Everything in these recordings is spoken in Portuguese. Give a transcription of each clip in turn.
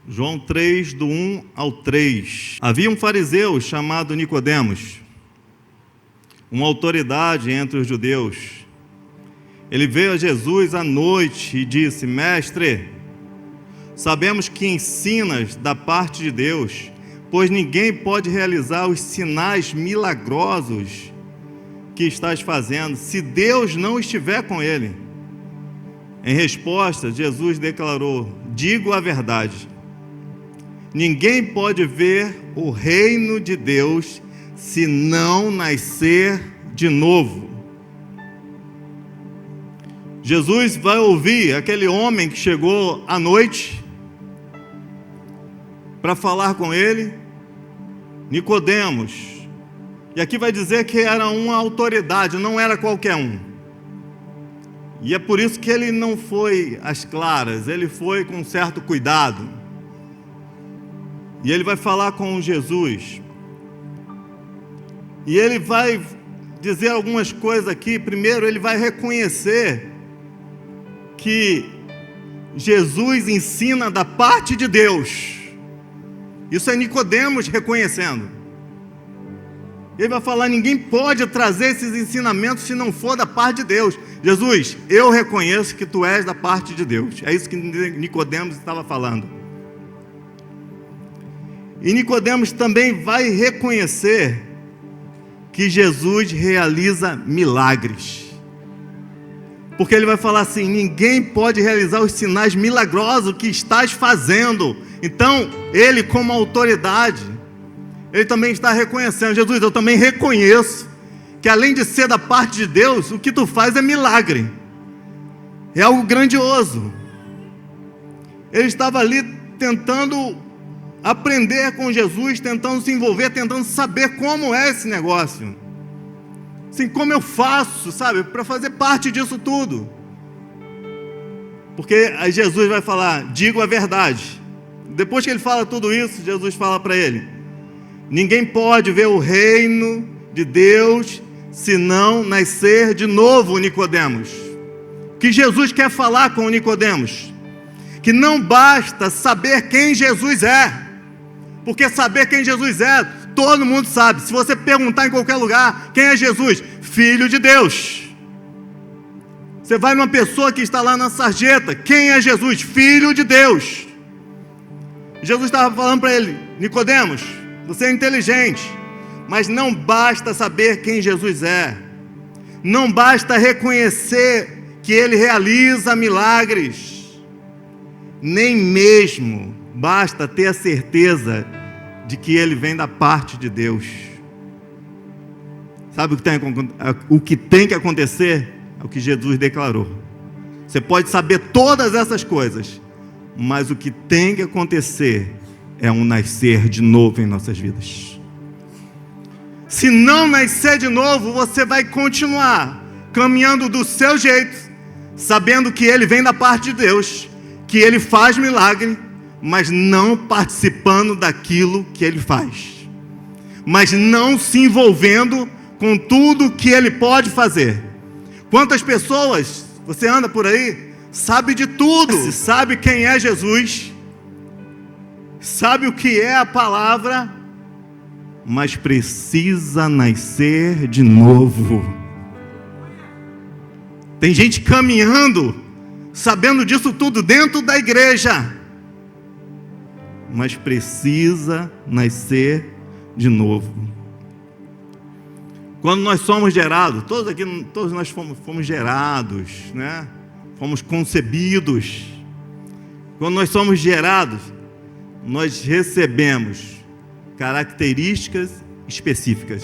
João 3, do 1 ao 3. Havia um fariseu chamado Nicodemos, uma autoridade entre os judeus. Ele veio a Jesus à noite e disse: Mestre, sabemos que ensinas da parte de Deus, pois ninguém pode realizar os sinais milagrosos que estás fazendo, se Deus não estiver com ele. Em resposta, Jesus declarou: digo a verdade, ninguém pode ver o reino de Deus se não nascer de novo. Jesus vai ouvir aquele homem que chegou à noite para falar com ele, Nicodemos. E aqui vai dizer que era uma autoridade, não era qualquer um. E é por isso que ele não foi às claras, ele foi com certo cuidado. E ele vai falar com Jesus. E ele vai dizer algumas coisas aqui. Primeiro, ele vai reconhecer que Jesus ensina da parte de Deus. Isso é Nicodemos reconhecendo. Ele vai falar: ninguém pode trazer esses ensinamentos se não for da parte de Deus. Jesus, eu reconheço que tu és da parte de Deus. É isso que Nicodemos estava falando. E Nicodemos também vai reconhecer que Jesus realiza milagres. Porque ele vai falar assim: ninguém pode realizar os sinais milagrosos que estás fazendo. Então, ele como autoridade, ele também está reconhecendo: Jesus, eu também reconheço que além de ser da parte de Deus, o que tu faz é milagre. É algo grandioso. Ele estava ali tentando aprender com Jesus, tentando se envolver, tentando saber como é esse negócio. Assim, como eu faço, sabe, para fazer parte disso tudo. Porque aí Jesus vai falar: digo a verdade. Depois que ele fala tudo isso, Jesus fala para ele: ninguém pode ver o reino de Deus se não nascer de novo, Nicodemos. Que Jesus quer falar com Nicodemos? Que não basta saber quem Jesus é, porque saber quem Jesus é, todo mundo sabe. Se você perguntar em qualquer lugar, quem é Jesus? Filho de Deus. Você vai numa pessoa que está lá na sarjeta: quem é Jesus? Filho de Deus. Jesus estava falando para ele: Nicodemos, você é inteligente, mas não basta saber quem Jesus é, não basta reconhecer que Ele realiza milagres, nem mesmo basta ter a certeza de que Ele vem da parte de Deus. Sabe o que tem que acontecer? É o que Jesus declarou. Você pode saber todas essas coisas, mas o que tem que acontecer é um nascer de novo em nossas vidas. Se não nascer de novo, você vai continuar caminhando do seu jeito, sabendo que Ele vem da parte de Deus, que Ele faz milagre, mas não participando daquilo que Ele faz, mas não se envolvendo com tudo que Ele pode fazer. Quantas pessoas você anda por aí, sabe de tudo, sabe quem é Jesus, sabe o que é a palavra, mas precisa nascer de novo. Tem gente caminhando, sabendo disso tudo dentro da igreja, mas precisa nascer de novo. Quando nós somos gerados, todos nós fomos gerados, né? Fomos concebidos. Quando nós somos gerados, nós recebemos características específicas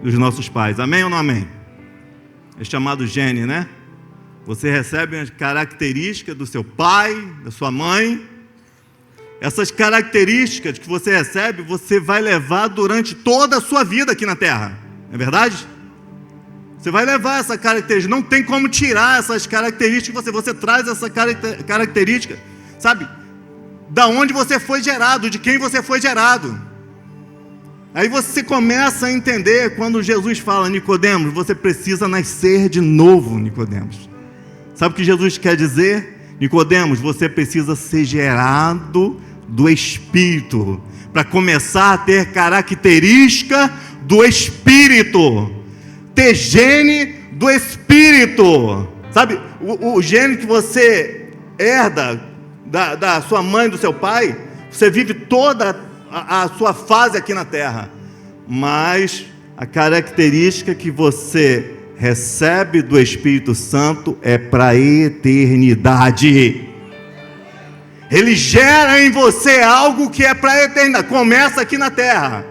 dos nossos pais. Amém ou não amém? É chamado gene, né? Você recebe as características do seu pai, da sua mãe. Essas características que você recebe, você vai levar durante toda a sua vida aqui na terra. Não é verdade? Você vai levar essa característica. Não tem como tirar essas características. Você traz essa característica, sabe? Da onde você foi gerado, de quem você foi gerado. Aí você começa a entender quando Jesus fala: Nicodemos, você precisa nascer de novo, Nicodemos. Sabe o que Jesus quer dizer? Nicodemos, você precisa ser gerado do Espírito, para começar a ter característica do Espírito, ter gene do Espírito, sabe, o gene que você herda da sua mãe, do seu pai, você vive toda a sua fase aqui na terra, mas a característica que você recebe do Espírito Santo é para a eternidade. Ele gera em você algo que é para a eternidade, começa aqui na terra.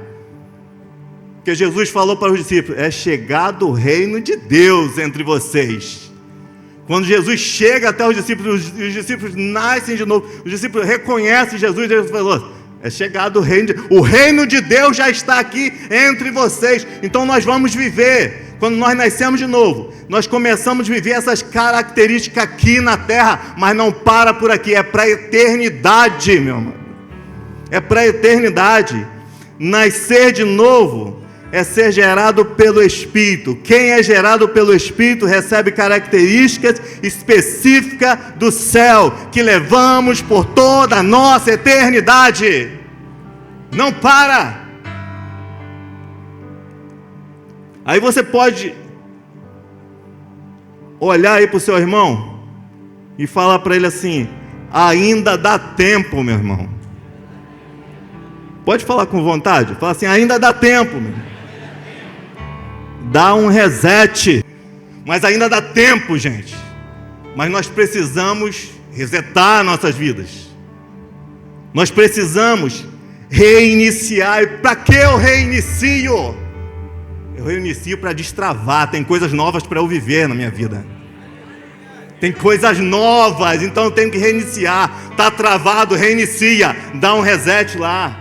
Porque Jesus falou para os discípulos: é chegado o reino de Deus entre vocês. Quando Jesus chega até os discípulos nascem de novo, os discípulos reconhecem Jesus, Jesus falou: é chegado o reino de Deus já está aqui entre vocês. Então nós vamos viver, quando nós nascemos de novo, nós começamos a viver essas características aqui na terra, mas não para por aqui, é para a eternidade, meu irmão. É para a eternidade. Nascer de novo é ser gerado pelo Espírito. Quem é gerado pelo Espírito recebe características específicas do céu, que levamos por toda a nossa eternidade. Não para. Aí você pode olhar aí para o seu irmão e falar para ele assim: ainda dá tempo, meu irmão. Pode falar com vontade? Fala assim: ainda dá tempo, meu irmão. Dá um reset, mas ainda dá tempo, gente. Mas nós precisamos resetar nossas vidas. Nós precisamos reiniciar. E para que eu reinicio? Eu reinicio para destravar. Tem coisas novas para eu viver na minha vida. Tem coisas novas, então eu tenho que reiniciar. Está travado, reinicia. Dá um reset lá.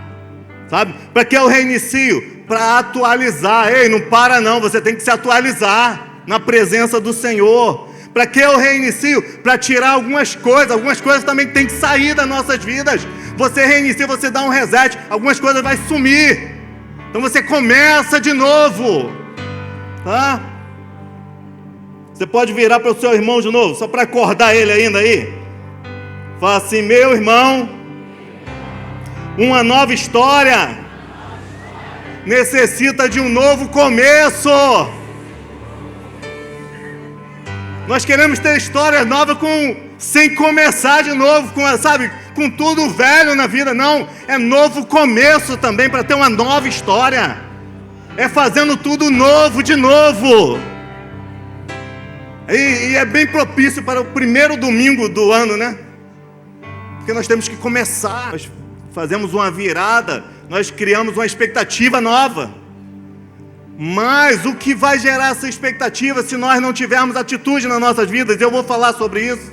Sabe? Para que eu reinicio? Para atualizar. Ei, não para não, você tem que se atualizar na presença do Senhor. Para que eu reinicio? Para tirar algumas coisas também tem que sair das nossas vidas. Você reinicia, você dá um reset, algumas coisas vai sumir. Então você começa de novo, tá? Você pode virar para o seu irmão de novo, só para acordar ele ainda aí. Fala assim: meu irmão, uma nova história necessita de um novo começo. Nós queremos ter histórias novas sem começar de novo, com tudo velho na vida. Não, é novo começo também, para ter uma nova história. É fazendo tudo novo de novo. E é bem propício para o primeiro domingo do ano, né? Porque nós temos que começar. Nós fazemos uma virada, nós criamos uma expectativa nova. Mas o que vai gerar essa expectativa se nós não tivermos atitude nas nossas vidas? Eu vou falar sobre isso.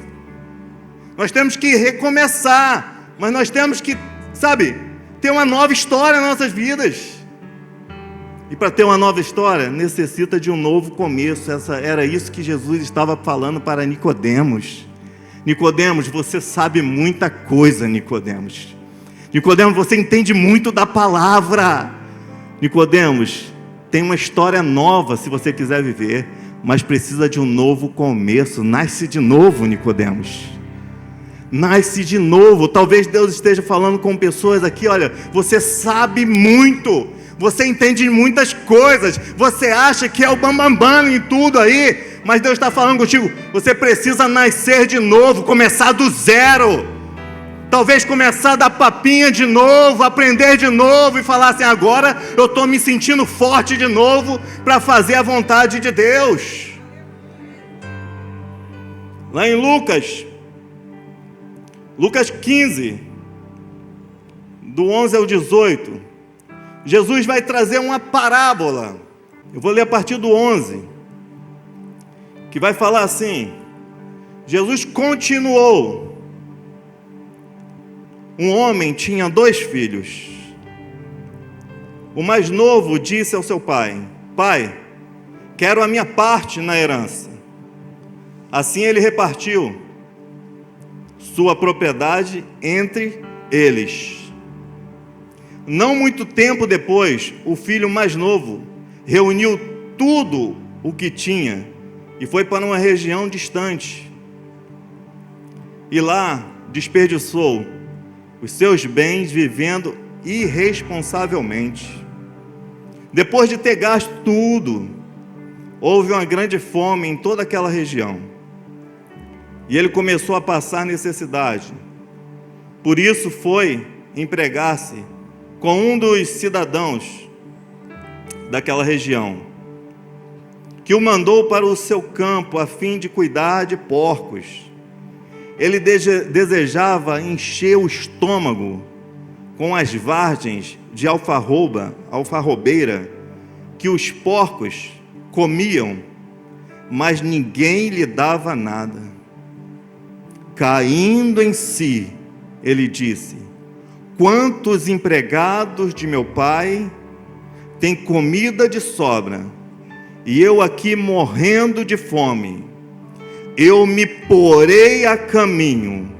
Nós temos que recomeçar, mas nós temos que, ter uma nova história nas nossas vidas. E para ter uma nova história, necessita de um novo começo. Era isso que Jesus estava falando para Nicodemos. Nicodemos, você sabe muita coisa, Nicodemos. Nicodemos, você entende muito da palavra. Nicodemos, tem uma história nova se você quiser viver, mas precisa de um novo começo. Nasce de novo, Nicodemos. Nasce de novo. Talvez Deus esteja falando com pessoas aqui: olha, você sabe muito, você entende muitas coisas, você acha que é o bambambam em tudo aí, mas Deus está falando contigo: você precisa nascer de novo, começar do zero. Talvez começar a dar papinha de novo, aprender de novo e falar assim: agora eu estou me sentindo forte de novo para fazer a vontade de Deus. Lá em Lucas 15, do 11 ao 18, Jesus vai trazer uma parábola. Eu vou ler a partir do 11, que vai falar assim: Jesus continuou. Um homem tinha 2 filhos. O mais novo disse ao seu pai: pai, quero a minha parte na herança. Assim ele repartiu sua propriedade entre eles. Não muito tempo depois, o filho mais novo reuniu tudo o que tinha e foi para uma região distante. E lá desperdiçou os seus bens vivendo irresponsavelmente. Depois de ter gasto tudo, houve uma grande fome em toda aquela região. E ele começou a passar necessidade. Por isso foi empregar-se com um dos cidadãos daquela região, que o mandou para o seu campo a fim de cuidar de porcos. Ele desejava encher o estômago com as vargens de alfarrobeira que os porcos comiam, mas ninguém lhe dava nada. Caindo em si, ele disse: quantos empregados de meu pai têm comida de sobra, e eu aqui morrendo de fome. Eu me porei a caminho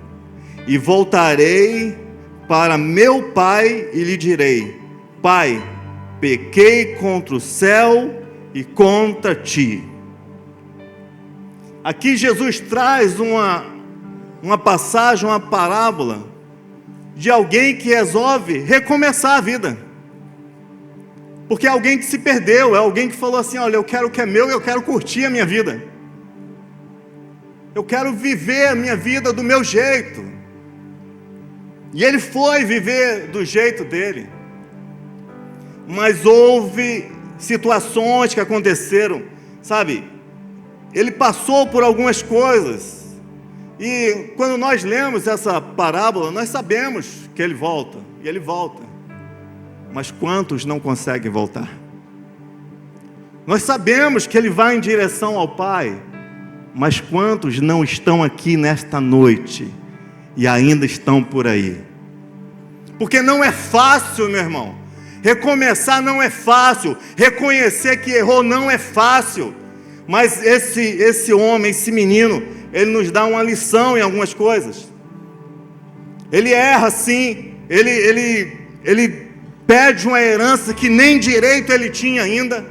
e voltarei para meu pai e lhe direi: Pai, pequei contra o céu e contra ti. Aqui Jesus traz uma passagem, uma parábola de alguém que resolve recomeçar a vida. Porque é alguém que se perdeu, é alguém que falou assim: olha, eu quero o que é meu, eu quero curtir a minha vida. Eu quero viver a minha vida do meu jeito. E ele foi viver do jeito dele. Mas houve situações que aconteceram, sabe? Ele passou por algumas coisas. E quando nós lemos essa parábola, nós sabemos que ele volta. E ele volta. Mas quantos não conseguem voltar? Nós sabemos que ele vai em direção ao Pai. Mas quantos não estão aqui nesta noite e ainda estão por aí? Porque não é fácil, meu irmão. Recomeçar não é fácil. Reconhecer que errou não é fácil. Mas esse homem, esse menino, ele nos dá uma lição em algumas coisas. Ele erra sim. Ele pede uma herança que nem direito ele tinha ainda.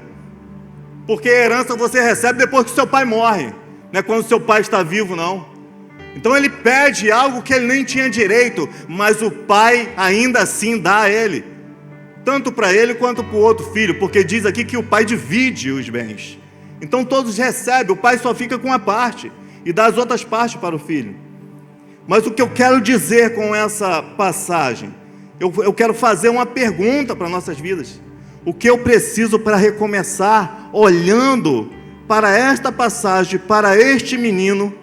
Porque a herança você recebe depois que seu pai morre. Não é quando seu pai está vivo, não. Então ele pede algo que ele nem tinha direito, mas o pai ainda assim dá a ele, tanto para ele quanto para o outro filho, porque diz aqui que o pai divide os bens. Então todos recebem, o pai só fica com uma parte e dá as outras partes para o filho. Mas o que eu quero dizer com essa passagem, eu quero fazer uma pergunta para nossas vidas. O que eu preciso para recomeçar, olhando para esta passagem, para este menino?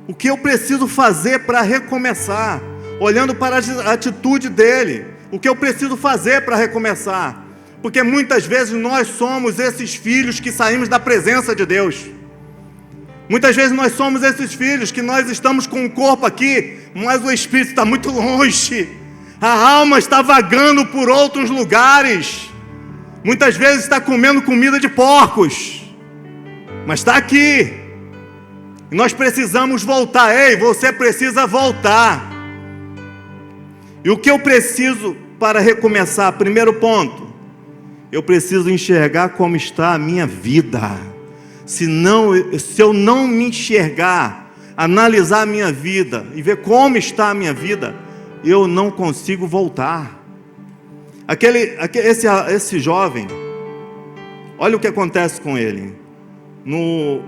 O que eu preciso fazer para recomeçar? Olhando para a atitude dele, o que eu preciso fazer para recomeçar? Porque muitas vezes nós somos esses filhos que saímos da presença de Deus. Muitas vezes nós somos esses filhos que nós estamos com o corpo aqui, mas o espírito está muito longe. A alma está vagando por outros lugares. Muitas vezes está comendo comida de porcos, mas está aqui. E nós precisamos voltar. Ei, você precisa voltar. E o que eu preciso para recomeçar? Primeiro ponto, eu preciso enxergar como está a minha vida. Se eu não me enxergar, analisar a minha vida e ver como está a minha vida, eu não consigo voltar. Esse jovem, olha o que acontece com ele. No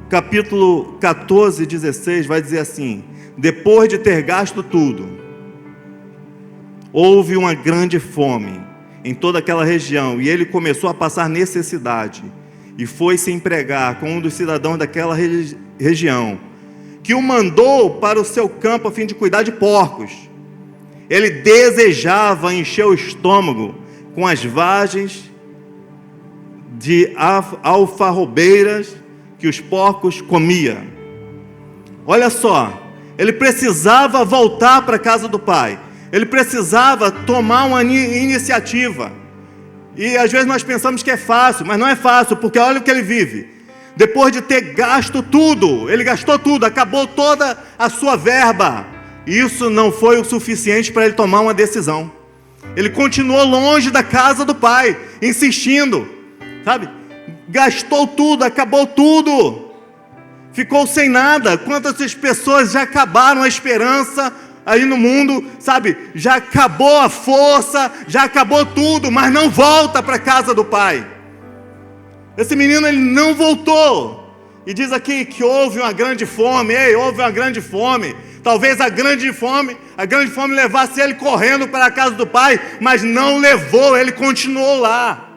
capítulo 14, 16, vai dizer assim: depois de ter gasto tudo, houve uma grande fome em toda aquela região, e ele começou a passar necessidade, e foi se empregar com um dos cidadãos daquela região, que o mandou para o seu campo a fim de cuidar de porcos. Ele desejava encher o estômago com as vagens de alfarrobeiras que os porcos comiam. Olha só, ele precisava voltar para a casa do pai. Ele precisava tomar uma iniciativa. E às vezes nós pensamos que é fácil, mas não é fácil, porque olha o que ele vive. Depois de ter gasto tudo, ele gastou tudo, acabou toda a sua verba. Isso não foi o suficiente para ele tomar uma decisão. Ele continuou longe da casa do pai, insistindo, sabe? Gastou tudo, acabou tudo, ficou sem nada. Quantas pessoas já acabaram a esperança aí no mundo, sabe, já acabou a força, já acabou tudo, mas não volta para a casa do pai. Esse menino, ele não voltou. E diz aqui que houve uma grande fome. Houve uma grande fome. Talvez a grande fome levasse ele correndo para a casa do pai, mas não levou, ele continuou lá.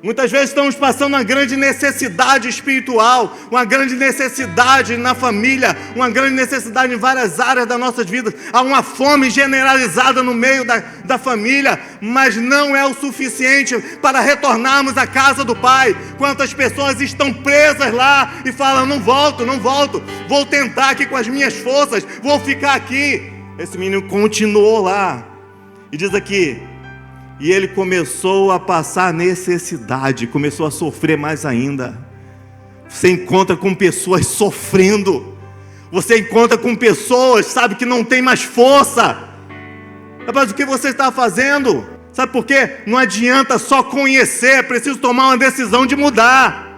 Muitas vezes estamos passando uma grande necessidade espiritual, uma grande necessidade na família, uma grande necessidade em várias áreas das nossas vidas. Há uma fome generalizada no meio da família, mas não é o suficiente para retornarmos à casa do Pai. Quantas pessoas estão presas lá e falam, não volto, vou tentar aqui com as minhas forças, vou ficar aqui. Esse menino continuou lá. E diz aqui, e ele começou a passar necessidade, começou a sofrer mais ainda. Você encontra com pessoas sofrendo. Você encontra com pessoas, sabe, que não tem mais força. Rapaz, o que você está fazendo? Sabe por quê? Não adianta só conhecer, é preciso tomar uma decisão de mudar.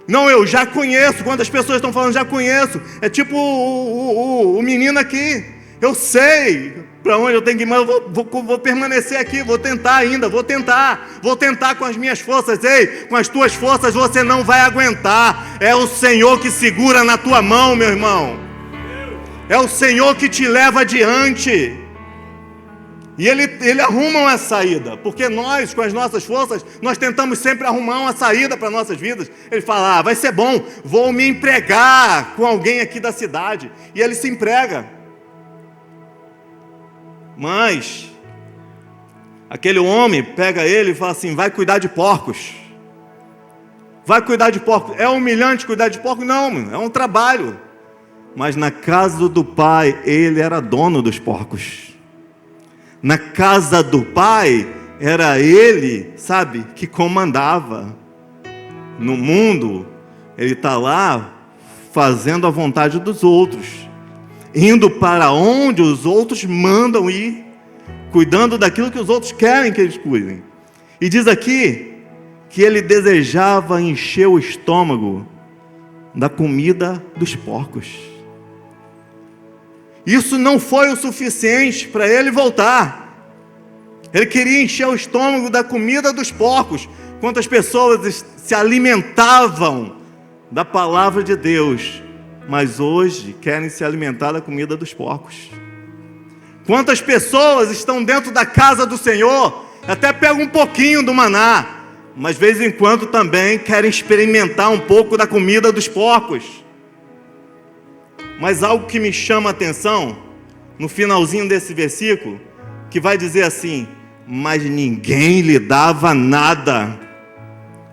Não, eu já conheço. Quando as pessoas estão falando, já conheço. É tipo o menino aqui. Eu sei para onde eu tenho que ir, mas eu vou permanecer aqui, vou tentar com as minhas forças. Ei, com as tuas forças você não vai aguentar. É o Senhor que segura na tua mão, meu irmão. É o Senhor que te leva adiante. E ele arruma uma saída, porque nós, com as nossas forças, nós tentamos sempre arrumar uma saída para nossas vidas. Ele fala, vai ser bom, vou me empregar com alguém aqui da cidade. E ele se emprega. Mas aquele homem pega ele e fala assim, vai cuidar de porcos. Vai cuidar de porcos. É humilhante cuidar de porcos? Não, é um trabalho. Mas na casa do pai, ele era dono dos porcos. Na casa do pai, era ele, sabe, que comandava. No mundo, ele está lá fazendo a vontade dos outros, indo para onde os outros mandam ir, cuidando daquilo que os outros querem que eles cuidem. E diz aqui que ele desejava encher o estômago da comida dos porcos. Isso não foi o suficiente para ele voltar. Ele queria encher o estômago da comida dos porcos. Quantas pessoas se alimentavam da palavra de Deus, mas hoje querem se alimentar da comida dos porcos. Quantas pessoas estão dentro da casa do Senhor, até pegam um pouquinho do maná, mas de vez em quando também querem experimentar um pouco da comida dos porcos. Mas algo que me chama a atenção, no finalzinho desse versículo, que vai dizer assim, mas ninguém lhe dava nada.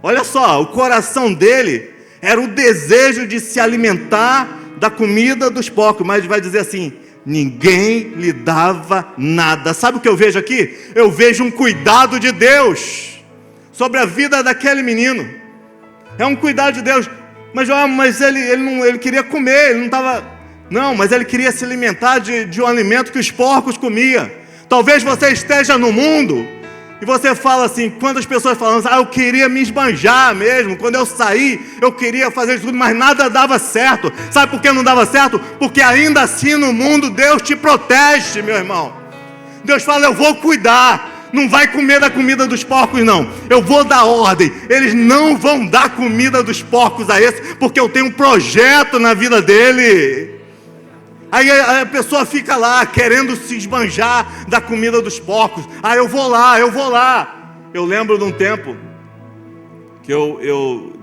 Olha só, o coração dele era o desejo de se alimentar da comida dos porcos, mas vai dizer assim, ninguém lhe dava nada. Sabe o que eu vejo aqui? Eu vejo um cuidado de Deus sobre a vida daquele menino. É um cuidado de Deus. Mas ele queria comer, ele não estava... Não, mas ele queria se alimentar de um alimento que os porcos comiam. Talvez você esteja no mundo e você fala assim, quantas pessoas falam, eu queria me esbanjar mesmo, quando eu saí, eu queria fazer isso tudo, mas nada dava certo. Sabe por que não dava certo? Porque ainda assim no mundo Deus te protege, meu irmão. Deus fala, eu vou cuidar, não vai comer da comida dos porcos não, eu vou dar ordem, eles não vão dar comida dos porcos a esse, porque eu tenho um projeto na vida dele. Aí a pessoa fica lá, querendo se esbanjar da comida dos porcos. Eu vou lá. Eu lembro de um tempo que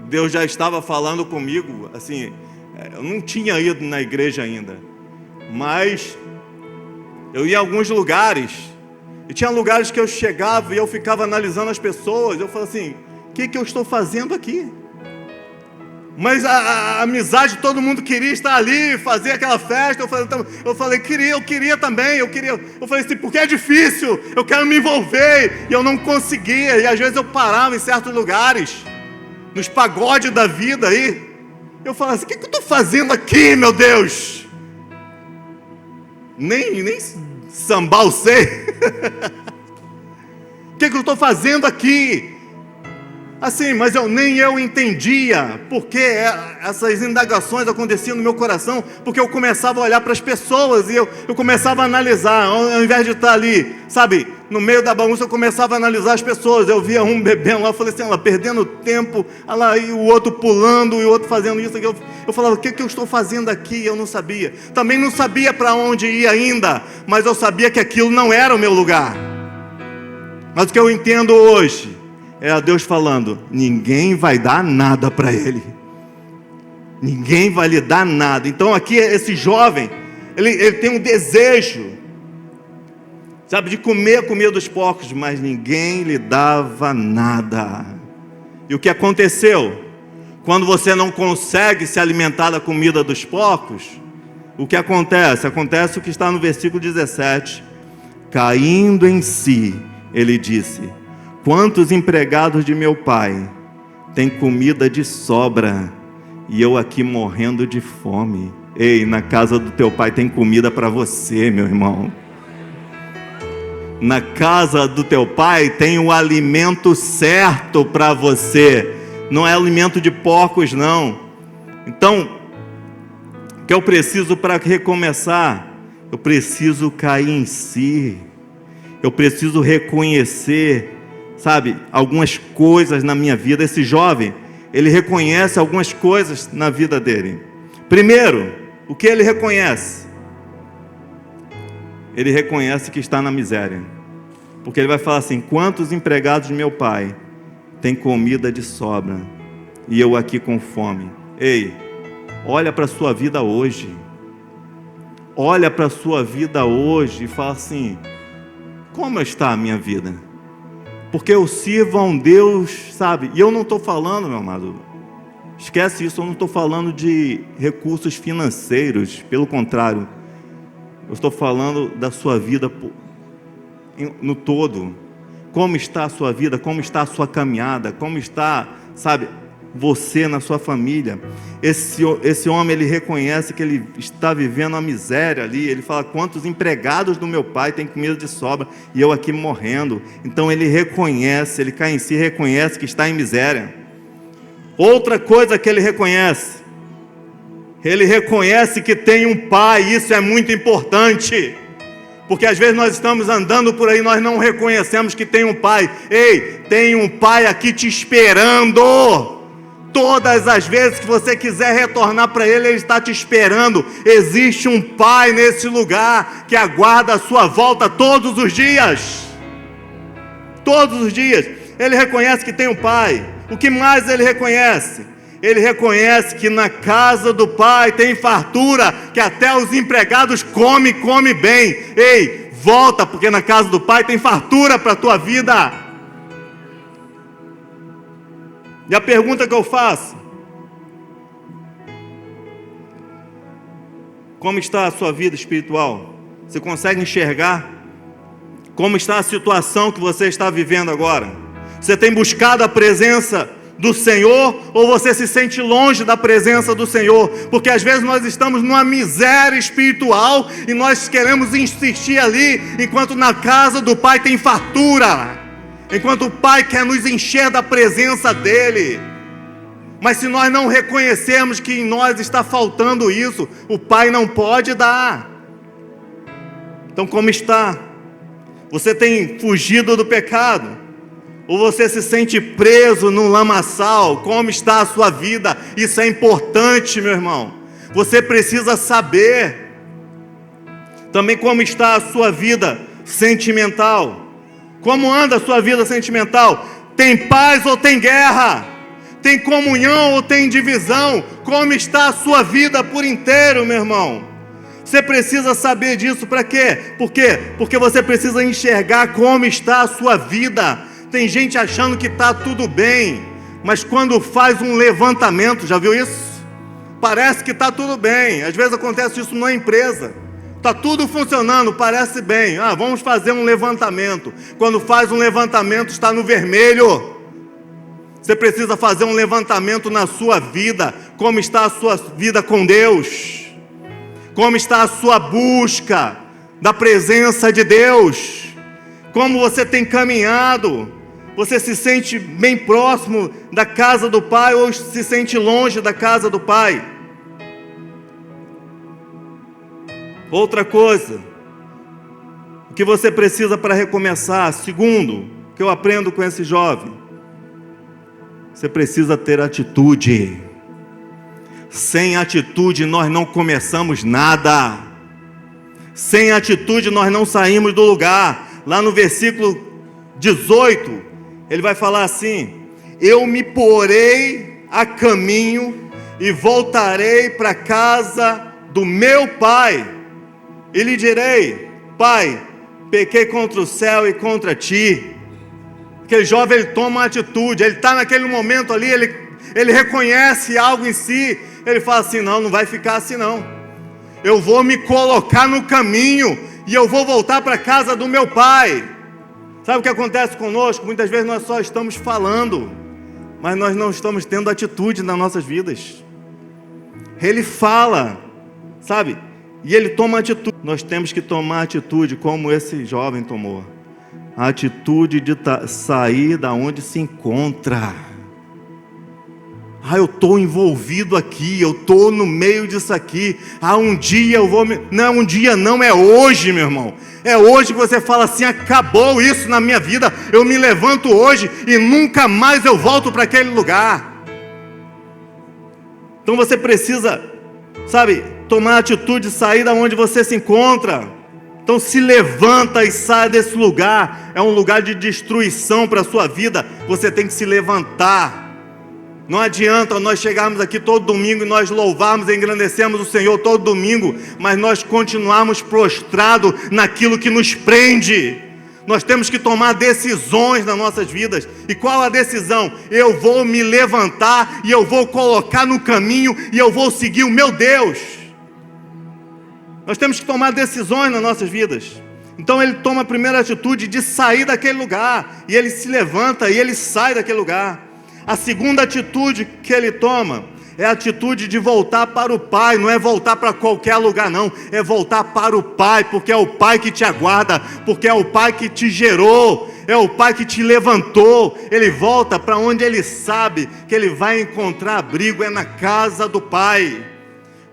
Deus já estava falando comigo, assim, eu não tinha ido na igreja ainda, mas eu ia em alguns lugares, e tinha lugares que eu chegava e eu ficava analisando as pessoas, eu falava assim, o que eu estou fazendo aqui? Mas a amizade, todo mundo queria estar ali, fazer aquela festa. Eu falei, eu queria também. Eu falei assim, porque é difícil, eu quero me envolver. E eu não conseguia. E às vezes eu parava em certos lugares, nos pagodes da vida aí. Eu falava assim, o que eu estou fazendo aqui, meu Deus? Nem sambar eu sei. O que eu estou fazendo aqui? Assim, mas nem eu entendia porque essas indagações aconteciam no meu coração, porque eu começava a olhar para as pessoas e eu começava a analisar, ao invés de estar ali, sabe, no meio da bagunça, eu começava a analisar as pessoas. Eu via um bebendo lá, eu falei assim, ela perdendo tempo, ela, e o outro pulando, e o outro fazendo isso, aquilo. Eu falava, o que eu estou fazendo aqui? Eu não sabia. Também não sabia para onde ir ainda, mas eu sabia que aquilo não era o meu lugar. Mas o que eu entendo hoje é a Deus falando, ninguém vai dar nada para ele. Ninguém vai lhe dar nada. Então aqui esse jovem, ele tem um desejo, sabe, de comer a comida dos porcos, mas ninguém lhe dava nada. E o que aconteceu? Quando você não consegue se alimentar da comida dos porcos, o que acontece? Acontece o que está no versículo 17. Caindo em si, ele disse, quantos empregados de meu pai têm comida de sobra e eu aqui morrendo de fome? Ei, na casa do teu pai tem comida para você, meu irmão. Na casa do teu pai tem o alimento certo para você. Não é alimento de porcos, não. Então, o que eu preciso para recomeçar? Eu preciso cair em si. Eu preciso reconhecer, sabe, algumas coisas na minha vida. Esse jovem, ele reconhece algumas coisas na vida dele. Primeiro, o que ele reconhece? Ele reconhece que está na miséria. Porque ele vai falar assim, quantos empregados de meu pai têm comida de sobra e eu aqui com fome? Ei, olha para a sua vida hoje. Olha para a sua vida hoje e fala assim, como está a minha vida? Porque eu sirvo a um Deus, sabe? E eu não estou falando, meu amado, esquece isso, eu não estou falando de recursos financeiros, pelo contrário, eu estou falando da sua vida no todo. Como está a sua vida, como está a sua caminhada, como está, sabe, você na sua família. Esse homem, ele reconhece que ele está vivendo a miséria ali. Ele fala, quantos empregados do meu pai têm comida de sobra e eu aqui morrendo. Então ele reconhece, ele cai em si, reconhece que está em miséria. Outra coisa que ele reconhece que tem um pai. Isso é muito importante, porque às vezes nós estamos andando por aí, nós não reconhecemos que tem um pai. Ei, tem um pai aqui te esperando. Todas as vezes que você quiser retornar para ele, ele está te esperando. Existe um pai nesse lugar que aguarda a sua volta todos os dias. Todos os dias. Ele reconhece que tem um pai. O que mais ele reconhece? Ele reconhece que na casa do pai tem fartura, que até os empregados come bem. Ei, volta, porque na casa do pai tem fartura para a tua vida. E a pergunta que eu faço, como está a sua vida espiritual? Você consegue enxergar como está a situação que você está vivendo agora? Você tem buscado a presença do Senhor, ou você se sente longe da presença do Senhor? Porque às vezes nós estamos numa miséria espiritual e nós queremos insistir ali, enquanto na casa do Pai tem fartura, enquanto o Pai quer nos encher da presença dEle. Mas se nós não reconhecermos que em nós está faltando isso, o Pai não pode dar. Então, como está? Você tem fugido do pecado? Ou você se sente preso num lamaçal? Como está a sua vida? Isso é importante, meu irmão. Você precisa saber. Também como está a sua vida sentimental. Como anda a sua vida sentimental? Tem paz ou tem guerra? Tem comunhão ou tem divisão? Como está a sua vida por inteiro, meu irmão? Você precisa saber disso. Para quê? Por quê? Porque você precisa enxergar como está a sua vida. Tem gente achando que está tudo bem, mas quando faz um levantamento, já viu isso? Parece que está tudo bem. Às vezes acontece isso numa empresa. Está tudo funcionando, parece bem. Vamos fazer um levantamento. Quando faz um levantamento, está no vermelho. Você precisa fazer um levantamento na sua vida. Como está a sua vida com Deus? Como está a sua busca da presença de Deus? Como você tem caminhado? Você se sente bem próximo da casa do Pai ou se sente longe da casa do Pai? Outra coisa, o que você precisa para recomeçar? Segundo, que eu aprendo com esse jovem, você precisa ter atitude. Sem atitude nós não começamos nada. Sem atitude nós não saímos do lugar. Lá no versículo 18, ele vai falar assim: eu me porei a caminho e voltarei para a casa do meu pai, e lhe direi: Pai, pequei contra o céu e contra ti. Aquele jovem, ele toma uma atitude, ele está naquele momento ali, ele reconhece algo em si, ele fala assim: não vai ficar assim não, eu vou me colocar no caminho e eu vou voltar para a casa do meu pai. Sabe o que acontece conosco? Muitas vezes nós só estamos falando, mas nós não estamos tendo atitude nas nossas vidas. Ele fala, sabe? E ele toma atitude. Nós temos que tomar atitude como esse jovem tomou. A atitude de sair da onde se encontra. Eu estou envolvido aqui, eu estou no meio disso aqui. Um dia eu vou... Não, um dia não, é hoje, meu irmão. É hoje que você fala assim: acabou isso na minha vida. Eu me levanto hoje e nunca mais eu volto para aquele lugar. Então você precisa, sabe, tomar atitude, sair da onde você se encontra. Então se levanta e sai desse lugar. É um lugar de destruição para a sua vida. Você tem que se levantar. Não adianta nós chegarmos aqui todo domingo e nós louvarmos e engrandecemos o Senhor todo domingo, mas nós continuarmos prostrados naquilo que nos prende. Nós temos que tomar decisões nas nossas vidas. E qual a decisão? Eu vou me levantar e eu vou colocar no caminho e eu vou seguir o meu Deus. Nós temos que tomar decisões nas nossas vidas. Então ele toma a primeira atitude de sair daquele lugar, e ele se levanta e ele sai daquele lugar. A segunda atitude que ele toma é a atitude de voltar para o Pai. Não é voltar para qualquer lugar não, é voltar para o Pai, porque é o Pai que te aguarda, porque é o Pai que te gerou, é o Pai que te levantou. Ele volta para onde ele sabe que ele vai encontrar abrigo, é na casa do Pai.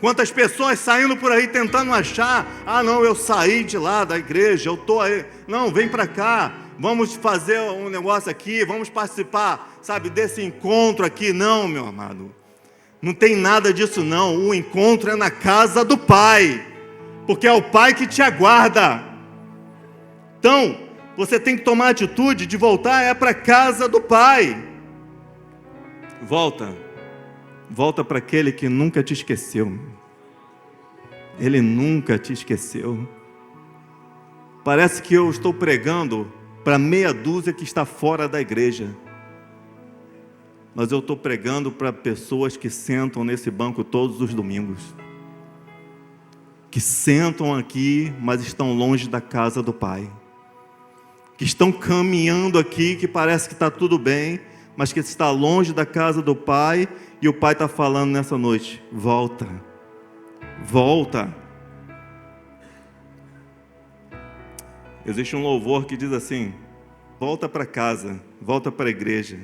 Quantas pessoas saindo por aí tentando achar: não, eu saí de lá da igreja, eu estou aí, não, vem para cá, vamos fazer um negócio aqui, vamos participar, sabe, desse encontro aqui. Não, meu amado, não tem nada disso não. O encontro é na casa do Pai, porque é o Pai que te aguarda. Então, você tem que tomar a atitude de voltar para a casa do Pai. Volta para aquele que nunca te esqueceu. Ele nunca te esqueceu. Parece que eu estou pregando para meia dúzia que está fora da igreja, mas eu estou pregando para pessoas que sentam nesse banco todos os domingos, que sentam aqui, mas estão longe da casa do Pai, que estão caminhando aqui, que parece que está tudo bem, mas que está longe da casa do Pai. E o Pai está falando nessa noite: volta. Existe um louvor que diz assim: volta para casa, volta para a igreja.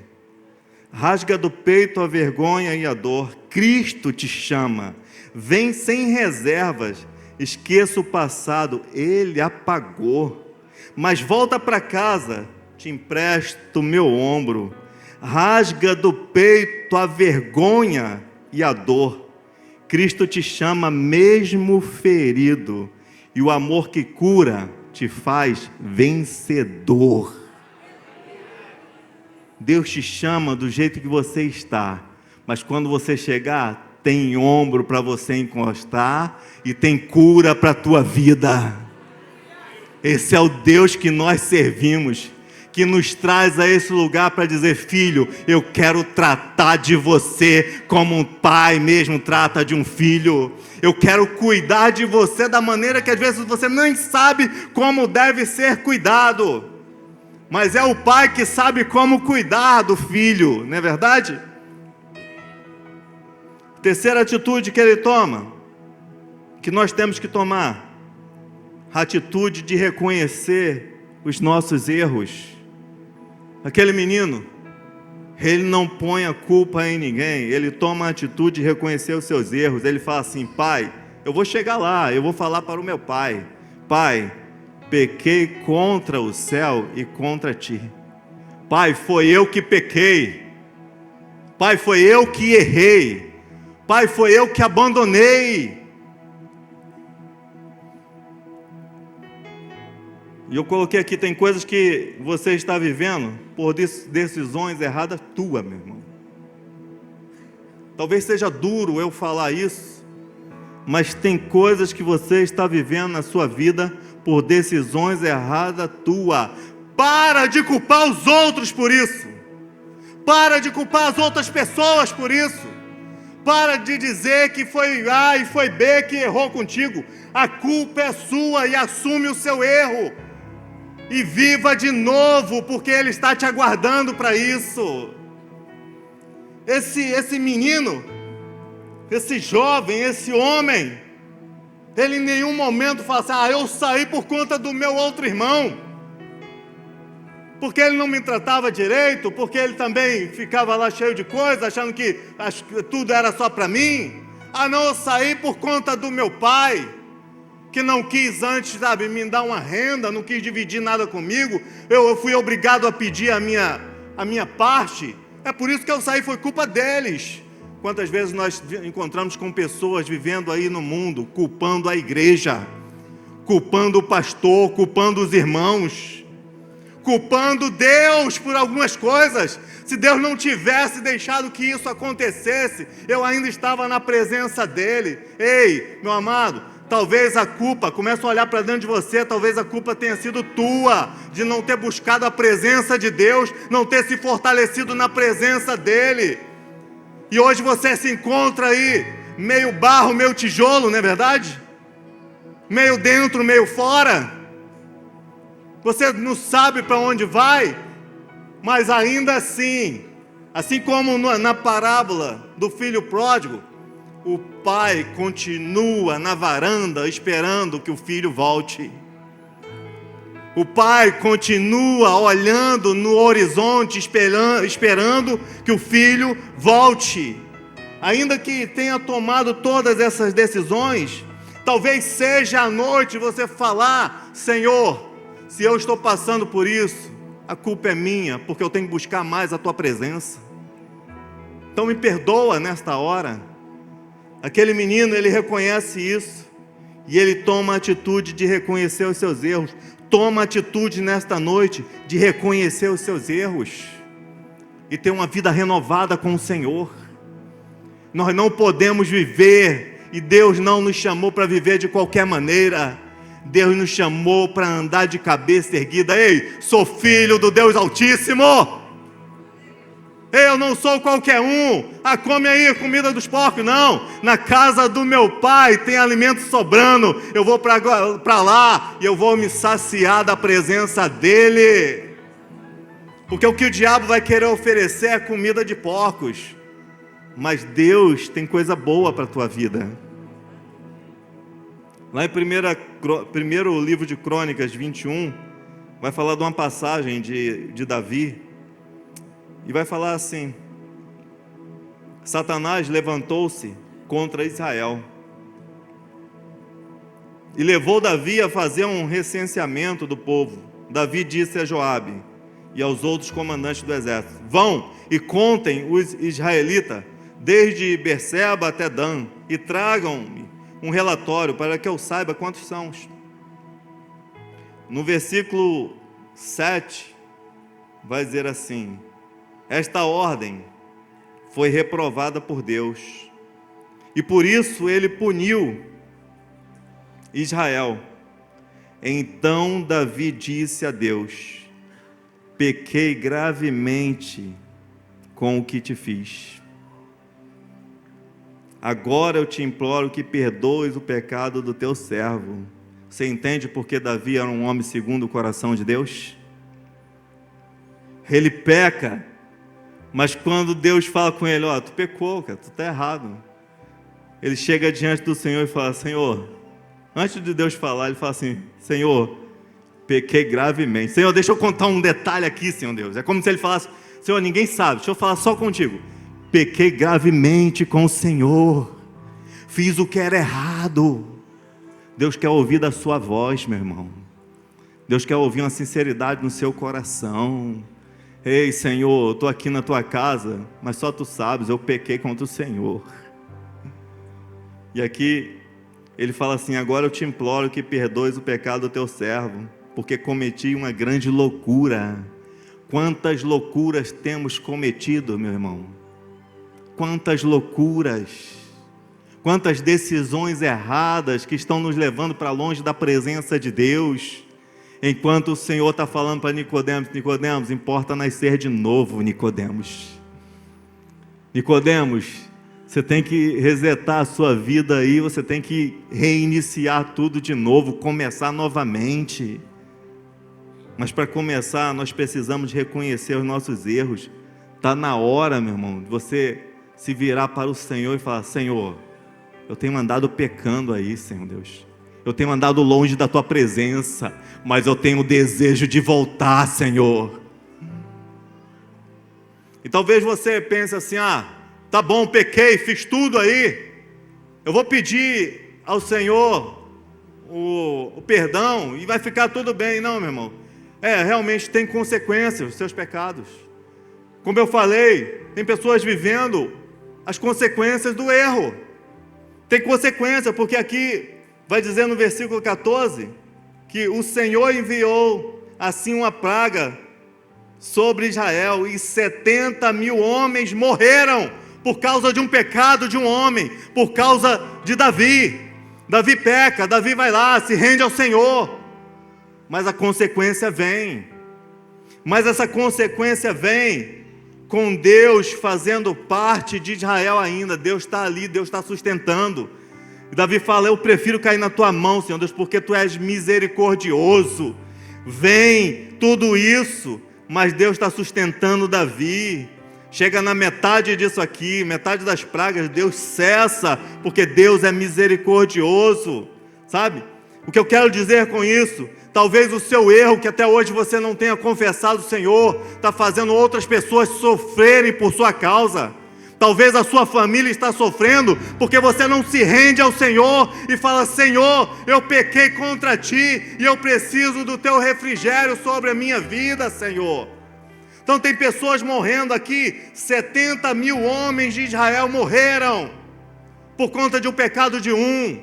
Rasga do peito a vergonha e a dor. Cristo te chama. Vem sem reservas. Esqueça o passado, Ele apagou. Mas volta para casa, te empresto o meu ombro. Rasga do peito a vergonha e a dor. Cristo te chama mesmo ferido, e o amor que cura te faz vencedor. Deus te chama do jeito que você está, mas quando você chegar, tem ombro para você encostar e tem cura para a tua vida. Esse é o Deus que nós servimos, que nos traz a esse lugar para dizer: filho, eu quero tratar de você como um pai mesmo trata de um filho. Eu quero cuidar de você da maneira que às vezes você nem sabe como deve ser cuidado, mas é o pai que sabe como cuidar do filho, não é verdade? Terceira atitude que ele toma, que nós temos que tomar: a atitude de reconhecer os nossos erros. Aquele menino, ele não põe a culpa em ninguém, ele toma a atitude de reconhecer os seus erros. Ele fala assim: pai, eu vou chegar lá, eu vou falar para o meu pai: pai, pequei contra o céu e contra ti. Pai, foi eu que pequei. Pai, foi eu que errei. Pai, foi eu que abandonei. E eu coloquei aqui, tem coisas que você está vivendo por decisões erradas tua, meu irmão. Talvez seja duro eu falar isso, mas tem coisas que você está vivendo na sua vida por decisões erradas tua. Para de culpar os outros por isso. Para de culpar as outras pessoas por isso. Para de dizer que foi A e foi B que errou contigo. A culpa é sua e assume o seu erro. E viva de novo, porque Ele está te aguardando para isso. Esse menino, esse jovem, esse homem, ele em nenhum momento fala assim: eu saí por conta do meu outro irmão, porque ele não me tratava direito, porque ele também ficava lá cheio de coisas, achando que tudo era só para mim. Não, eu saí por conta do meu pai, que não quis antes, me dar uma renda, não quis dividir nada comigo. Eu fui obrigado a pedir a minha parte. É por isso que eu saí, foi culpa deles. Quantas vezes nós encontramos com pessoas vivendo aí no mundo, culpando a igreja, culpando o pastor, culpando os irmãos, culpando Deus por algumas coisas. Se Deus não tivesse deixado que isso acontecesse, eu ainda estava na presença dEle. Ei, meu amado, talvez a culpa, começa a olhar para dentro de você, talvez a culpa tenha sido tua, de não ter buscado a presença de Deus, não ter se fortalecido na presença dEle. E hoje você se encontra aí, meio barro, meio tijolo, não é verdade? Meio dentro, meio fora. Você não sabe para onde vai, mas ainda assim como na parábola do filho pródigo, o pai continua na varanda esperando que o filho volte. O pai continua olhando no horizonte, esperando que o filho volte. Ainda que tenha tomado todas essas decisões, talvez seja à noite você falar: Senhor, se eu estou passando por isso, a culpa é minha, porque eu tenho que buscar mais a tua presença. Então me perdoa nesta hora. Aquele menino, ele reconhece isso, e ele toma a atitude de reconhecer os seus erros. Toma a atitude nesta noite de reconhecer os seus erros e ter uma vida renovada com o Senhor. Nós não podemos viver, e Deus não nos chamou para viver de qualquer maneira. Deus nos chamou para andar de cabeça erguida. Ei, sou filho do Deus Altíssimo. Eu não sou qualquer um. Come aí a comida dos porcos. Não, na casa do meu pai tem alimento sobrando. Eu vou para lá e eu vou me saciar da presença dele. Porque o que o diabo vai querer oferecer é comida de porcos. Mas Deus tem coisa boa para a tua vida. Lá em primeiro livro de Crônicas 21, vai falar de uma passagem de Davi. E vai falar assim: Satanás levantou-se contra Israel e levou Davi a fazer um recenseamento do povo. Davi disse a Joabe e aos outros comandantes do exército: vão e contem os israelitas, desde Berseba até Dan, e tragam-me um relatório para que eu saiba quantos são. No versículo 7, vai dizer assim: esta ordem foi reprovada por Deus, e por isso ele puniu Israel. Então Davi disse a Deus: pequei gravemente com o que te fiz. Agora eu te imploro que perdoes o pecado do teu servo. Você entende porque Davi era um homem segundo o coração de Deus? Ele peca, mas quando Deus fala com ele: tu pecou, cara, tu está errado. Ele chega diante do Senhor e fala: Senhor, antes de Deus falar, ele fala assim: Senhor, Pequei gravemente. Senhor, deixa eu contar um detalhe aqui, Senhor Deus. É como se ele falasse: Senhor, ninguém sabe, deixa eu falar só contigo. Pequei gravemente com o Senhor. Fiz o que era errado. Deus quer ouvir da sua voz, meu irmão. Deus quer ouvir uma sinceridade no seu coração. Ei, Senhor, eu estou aqui na tua casa, mas só tu sabes, eu pequei contra o Senhor. E aqui ele fala assim: agora eu te imploro que perdoes o pecado do teu servo, porque cometi uma grande loucura. Quantas loucuras temos cometido, meu irmão? Quantas loucuras, quantas decisões erradas que estão nos levando para longe da presença de Deus. Enquanto o Senhor está falando para Nicodemos: Nicodemos, importa nascer de novo, Nicodemos. Nicodemos, você tem que resetar a sua vida aí, você tem que reiniciar tudo de novo, começar novamente. Mas para começar, nós precisamos reconhecer os nossos erros. Está na hora, meu irmão, de você se virar para o Senhor e falar: Senhor, eu tenho andado pecando aí, Senhor Deus. Eu tenho andado longe da tua presença, mas eu tenho o desejo de voltar, Senhor. E talvez você pense assim: tá bom, pequei, fiz tudo aí, eu vou pedir ao Senhor o perdão e vai ficar tudo bem. Não, meu irmão, realmente tem consequências os seus pecados. Como eu falei, tem pessoas vivendo as consequências do erro. Tem consequência, porque aqui vai dizer no versículo 14, que o Senhor enviou assim uma praga sobre Israel, e 70 mil homens morreram, por causa de um pecado de um homem, por causa de Davi. Davi peca, Davi vai lá, se rende ao Senhor, mas a consequência vem. Mas essa consequência vem com Deus fazendo parte de Israel ainda. Deus está ali, Deus está sustentando. E Davi fala: eu prefiro cair na tua mão, Senhor Deus, porque tu és misericordioso. Vem tudo isso, mas Deus está sustentando Davi. Chega na metade disso aqui, metade das pragas, Deus cessa, porque Deus é misericordioso, sabe? O que eu quero dizer com isso: talvez o seu erro, que até hoje você não tenha confessado ao Senhor, está fazendo outras pessoas sofrerem por sua causa. Talvez a sua família está sofrendo porque você não se rende ao Senhor e fala: Senhor, eu pequei contra ti e eu preciso do teu refrigério sobre a minha vida, Senhor. Então tem pessoas morrendo aqui, 70 mil homens de Israel morreram por conta de um pecado de um.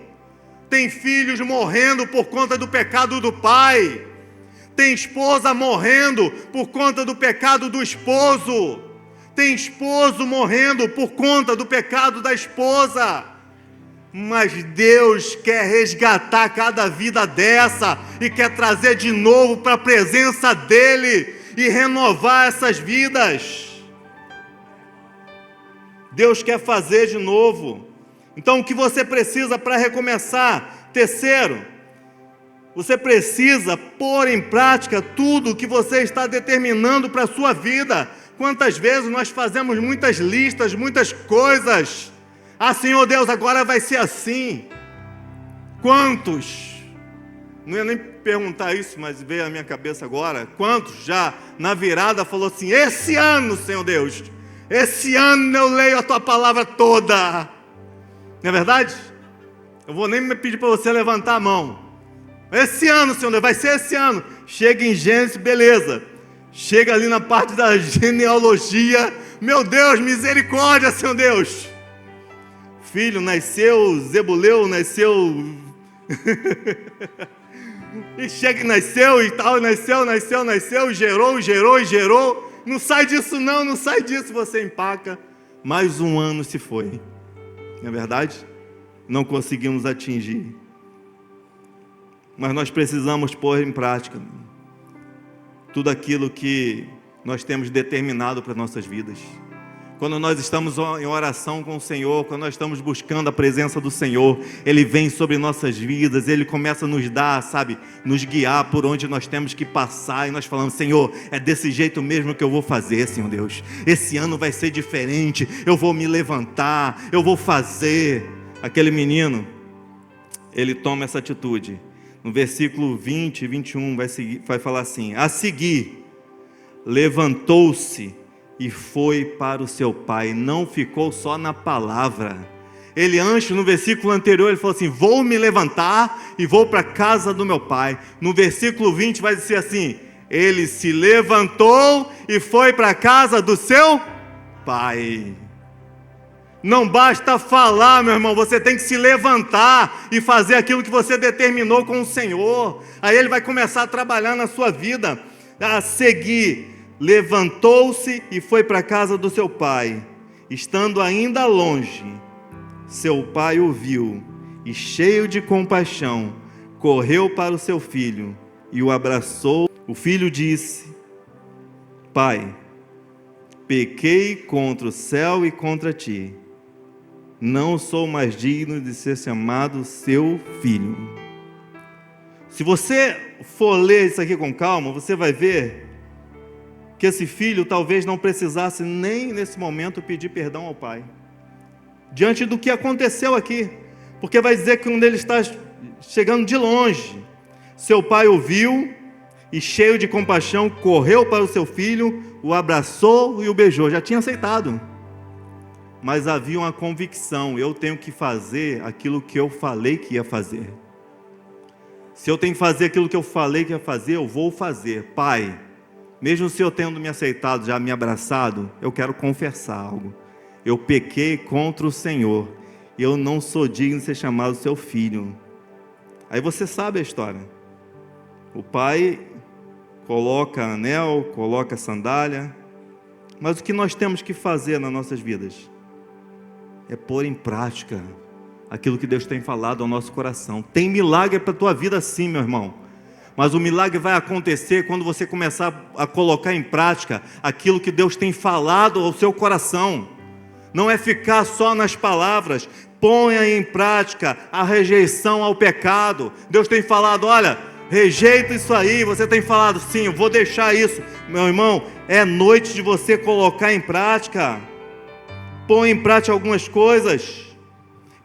Tem filhos morrendo por conta do pecado do pai. Tem esposa morrendo por conta do pecado do esposo. Tem esposo morrendo por conta do pecado da esposa. Mas Deus quer resgatar cada vida dessa e quer trazer de novo para a presença dEle e renovar essas vidas. Deus quer fazer de novo. Então o que você precisa para recomeçar? Terceiro, você precisa pôr em prática tudo o que você está determinando para a sua vida. Quantas vezes nós fazemos muitas listas, muitas coisas. Senhor Deus, agora vai ser assim. Quantos? Não ia nem perguntar isso, mas veio à minha cabeça agora. Quantos já na virada falou assim: esse ano, Senhor Deus, esse ano eu leio a tua palavra toda. Não é verdade? Eu vou nem me pedir para você levantar a mão. Esse ano, Senhor Deus, vai ser esse ano. Chega em Gênesis, beleza. Chega ali na parte da genealogia, meu Deus, misericórdia, Senhor Deus. Filho nasceu, Zebuleu nasceu, e chega, nasceu e tal, nasceu, gerou. Não sai disso não sai disso, você empaca. Mais um ano se foi, não é verdade? Não conseguimos atingir. Mas nós precisamos pôr em prática tudo aquilo que nós temos determinado para nossas vidas. Quando nós estamos em oração com o Senhor, quando nós estamos buscando a presença do Senhor, Ele vem sobre nossas vidas, Ele começa a nos dar, nos guiar por onde nós temos que passar, e nós falamos: Senhor, é desse jeito mesmo que eu vou fazer, Senhor Deus. Esse ano vai ser diferente, eu vou me levantar, eu vou fazer. Aquele menino, ele toma essa atitude. no versículo 20 e 21, vai falar assim: a seguir, levantou-se e foi para o seu pai. Não ficou só na palavra. Ele antes, no versículo anterior, ele falou assim: vou me levantar e vou para a casa do meu pai. No versículo 20 vai dizer assim: ele se levantou e foi para a casa do seu pai. Não basta falar, meu irmão, você tem que se levantar e fazer aquilo que você determinou com o Senhor. Aí Ele vai começar a trabalhar na sua vida. A seguir, levantou-se e foi para a casa do seu pai. Estando ainda longe, seu pai o viu e, cheio de compaixão, correu para o seu filho e o abraçou. O filho disse: pai, pequei contra o céu e contra ti. Não sou mais digno de ser chamado seu filho. Se você for ler isso aqui com calma, você vai ver que esse filho talvez não precisasse nem nesse momento pedir perdão ao pai, diante do que aconteceu aqui, porque vai dizer que quando ele está chegando de longe, seu pai o viu e, cheio de compaixão, correu para o seu filho, o abraçou e o beijou. Já tinha aceitado, mas havia uma convicção: eu tenho que fazer aquilo que eu falei que ia fazer. Se eu tenho que fazer aquilo que eu falei que ia fazer, eu vou fazer. Pai, mesmo se eu tendo me aceitado, já me abraçado, eu quero confessar algo. Eu pequei contra o Senhor, e eu não sou digno de ser chamado seu filho. Aí você sabe a história. O pai coloca anel, coloca sandália, mas o que nós temos que fazer nas nossas vidas é pôr em prática aquilo que Deus tem falado ao nosso coração. Tem milagre para a tua vida sim, meu irmão, mas o milagre vai acontecer quando você começar a colocar em prática aquilo que Deus tem falado ao seu coração. Não é ficar só nas palavras. Ponha em prática a rejeição ao pecado. Deus tem falado: olha, rejeita isso aí. Você tem falado: sim, eu vou deixar isso. Meu irmão, é noite de você colocar em prática. Põe em prática algumas coisas.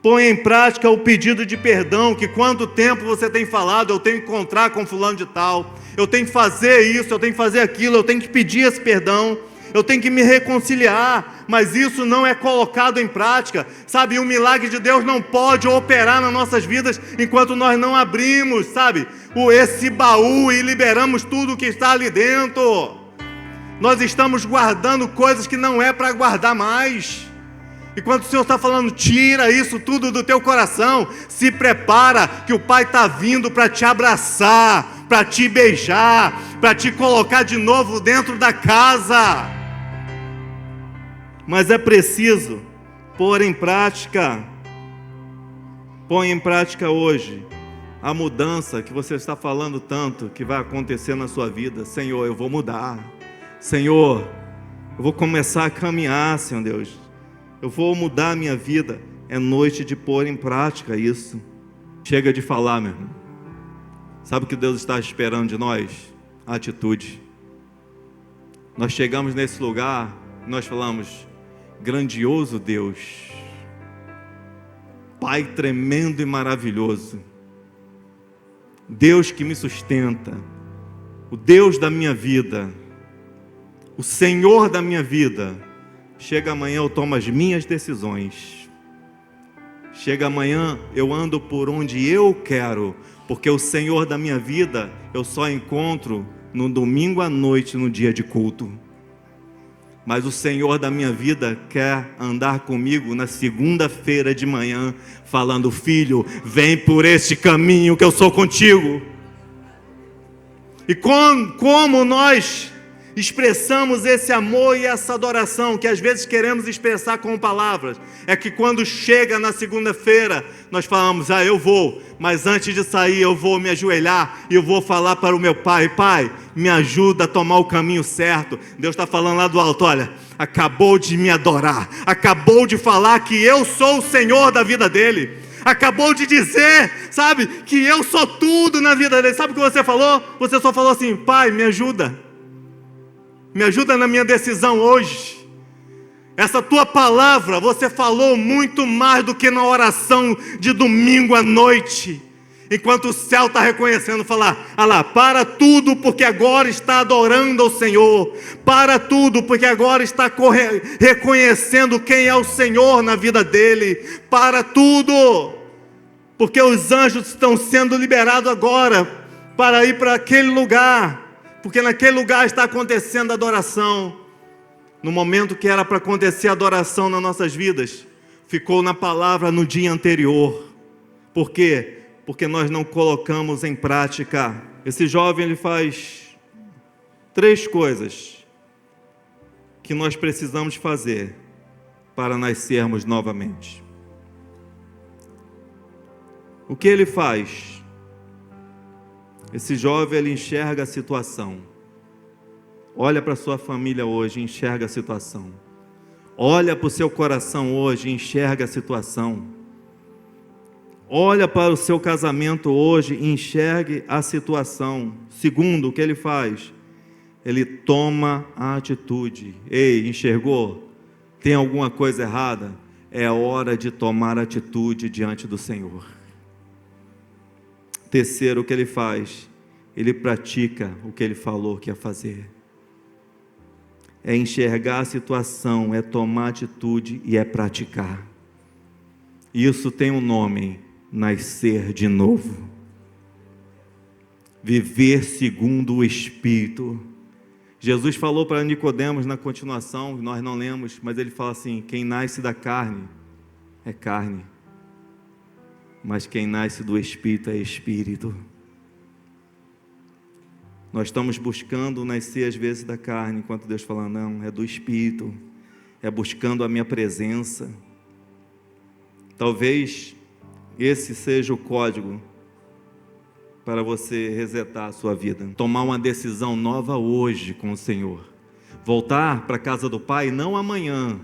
Põe em prática o pedido de perdão, que quanto tempo você tem falado: eu tenho que encontrar com fulano de tal, eu tenho que fazer isso, eu tenho que fazer aquilo, eu tenho que pedir esse perdão, eu tenho que me reconciliar, mas isso não é colocado em prática, sabe? E o milagre de Deus não pode operar nas nossas vidas enquanto nós não abrimos, sabe, esse baú e liberamos tudo que está ali dentro. Nós estamos guardando coisas que não é para guardar mais. E quando o Senhor está falando: tira isso tudo do teu coração, se prepara, que o Pai está vindo para te abraçar, para te beijar, para te colocar de novo dentro da casa. Mas é preciso pôr em prática. Põe em prática hoje a mudança que você está falando tanto que vai acontecer na sua vida. Senhor, eu vou mudar. Senhor, eu vou começar a caminhar, Senhor Deus. Eu vou mudar a minha vida. É noite de pôr em prática isso. Chega de falar, meu irmão. Sabe o que Deus está esperando de nós? A atitude. Nós chegamos nesse lugar, nós falamos: grandioso Deus, Pai tremendo e maravilhoso, Deus que me sustenta, o Deus da minha vida, o Senhor da minha vida. Chega amanhã, eu tomo as minhas decisões. Chega amanhã, eu ando por onde eu quero, porque o Senhor da minha vida eu só encontro no domingo à noite, no dia de culto. Mas o Senhor da minha vida quer andar comigo na segunda-feira de manhã, falando: filho, vem por este caminho que eu sou contigo. E como nós expressamos esse amor e essa adoração que às vezes queremos expressar com palavras, é que quando chega na segunda-feira, nós falamos: eu vou, mas antes de sair eu vou me ajoelhar e eu vou falar para o meu pai: pai, me ajuda a tomar o caminho certo. Deus está falando lá do alto: olha, acabou de me adorar, acabou de falar que eu sou o Senhor da vida dele, acabou de dizer, sabe, que eu sou tudo na vida dele. Sabe o que você falou? Você só falou assim: pai, me ajuda na minha decisão hoje. Essa tua palavra, você falou muito mais do que na oração de domingo à noite. Enquanto o céu está reconhecendo, falar: ah lá, para tudo, porque agora está adorando ao Senhor. Para tudo, porque agora está reconhecendo quem é o Senhor na vida dele. Para tudo, porque os anjos estão sendo liberados agora para ir para aquele lugar, porque naquele lugar está acontecendo a adoração. No momento que era para acontecer a adoração nas nossas vidas, ficou na palavra no dia anterior. Por quê? Porque nós não colocamos em prática. Esse jovem, ele faz 3 coisas que nós precisamos fazer para nascermos novamente. O que ele faz? Esse jovem, ele enxerga a situação. Olha para a sua família hoje, enxerga a situação. Olha para o seu coração hoje, enxerga a situação. Olha para o seu casamento hoje e enxergue a situação. Segundo, o que ele faz? Ele toma a atitude. Ei, enxergou? Tem alguma coisa errada? É hora de tomar atitude diante do Senhor. Terceiro, o que ele faz? Ele pratica o que ele falou que ia fazer. É enxergar a situação, é tomar atitude e é praticar. Isso tem um nome: nascer de novo, viver segundo o Espírito. Jesus falou para Nicodemos na continuação, nós não lemos, mas ele fala assim: quem nasce da carne é carne, mas quem nasce do Espírito é Espírito. Nós estamos buscando nascer às vezes da carne, enquanto Deus fala: não, é do Espírito, é buscando a minha presença. Talvez esse seja o código para você resetar a sua vida. Tomar uma decisão nova hoje com o Senhor. Voltar para a casa do Pai não amanhã,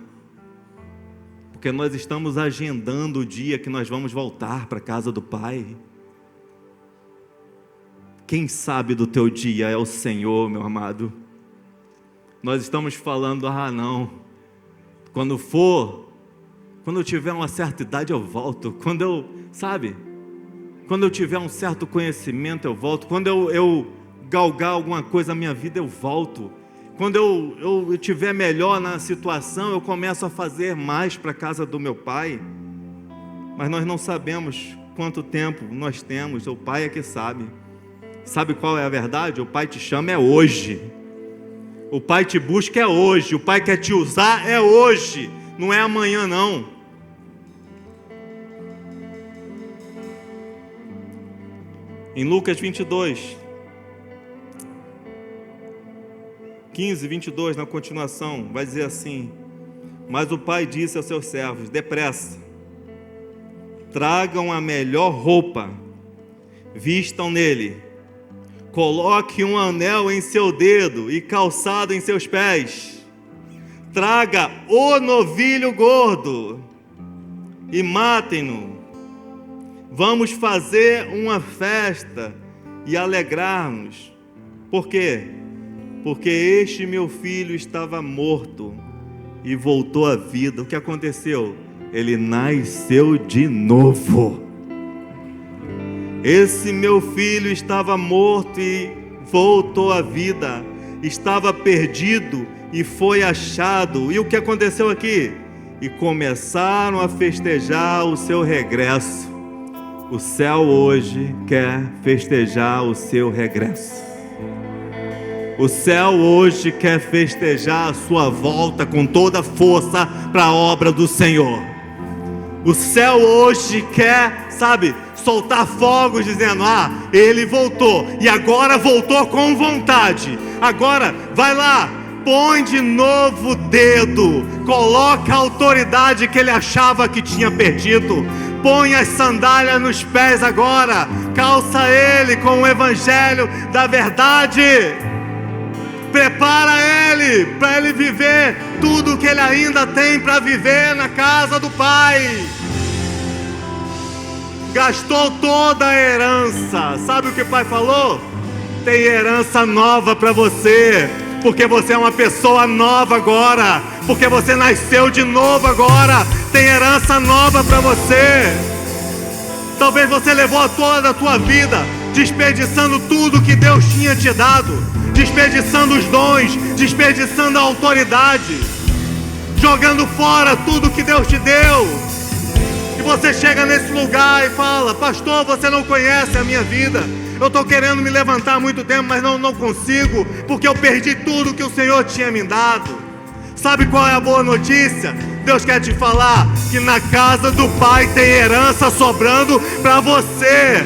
porque nós estamos agendando o dia que nós vamos voltar para a casa do Pai. Quem sabe do teu dia é o Senhor, meu amado. Nós estamos falando: ah não, quando eu tiver uma certa idade eu volto, quando eu tiver um certo conhecimento eu volto, quando eu galgar alguma coisa na minha vida eu volto, quando eu estiver melhor na situação eu começo a fazer mais para a casa do meu Pai. Mas nós não sabemos quanto tempo nós temos, o Pai é que sabe. Sabe qual é a verdade? O Pai te chama é hoje, o Pai te busca é hoje, o Pai quer te usar é hoje, não é amanhã não. Em Lucas 22, 15, 22, na continuação, vai dizer assim: mas o pai disse aos seus servos: depressa, tragam a melhor roupa, vistam nele, coloque um anel em seu dedo e calçado em seus pés, traga o novilho gordo e matem-no. Vamos fazer uma festa e alegrar-nos. Por quê? Porque este meu filho estava morto e voltou à vida. O que aconteceu? Ele nasceu de novo. Esse meu filho estava morto e voltou à vida. Estava perdido e foi achado. E o que aconteceu aqui? E começaram a festejar o seu regresso. O céu hoje quer festejar o seu regresso. O céu hoje quer festejar a sua volta com toda a força para a obra do Senhor. O céu hoje quer, soltar fogos dizendo: ah, ele voltou, e agora voltou com vontade. Agora, vai lá, põe de novo o dedo, coloca a autoridade que ele achava que tinha perdido. Põe as sandálias nos pés agora, calça ele com o evangelho da verdade, prepara ele para ele viver tudo que ele ainda tem para viver na casa do Pai. Gastou toda a herança. Sabe o que o Pai falou? Tem herança nova para você, porque você é uma pessoa nova agora, porque você nasceu de novo agora. Tem herança nova para você. Talvez você levou toda a tua vida desperdiçando tudo que Deus tinha te dado, desperdiçando os dons, desperdiçando a autoridade, jogando fora tudo que Deus te deu. E você chega nesse lugar e fala: pastor, você não conhece a minha vida. Eu estou querendo me levantar há muito tempo, mas não consigo, porque eu perdi tudo que o Senhor tinha me dado. Sabe qual é a boa notícia? Deus quer te falar que na casa do Pai tem herança sobrando para você.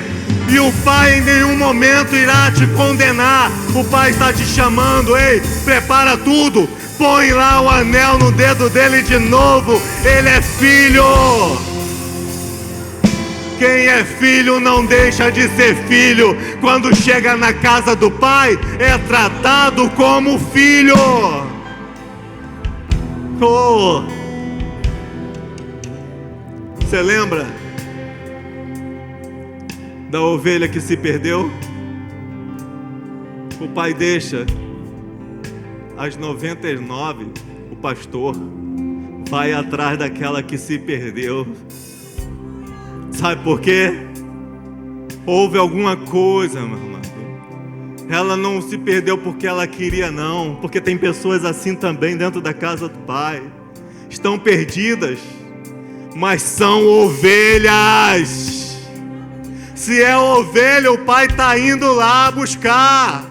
E o Pai em nenhum momento irá te condenar. O Pai está te chamando: ei, prepara tudo, põe lá o anel no dedo dele de novo. Ele é filho. Quem é filho não deixa de ser filho. Quando chega na casa do Pai, é tratado como filho. Oh, você lembra da ovelha que se perdeu? O pai deixa as 99, o pastor vai atrás daquela que se perdeu. Sabe por quê? Houve alguma coisa, meu amado. Ela não se perdeu porque ela queria, não. Porque tem pessoas assim também dentro da casa do Pai. Estão perdidas, mas são ovelhas. Se é ovelha, o Pai está indo lá buscar.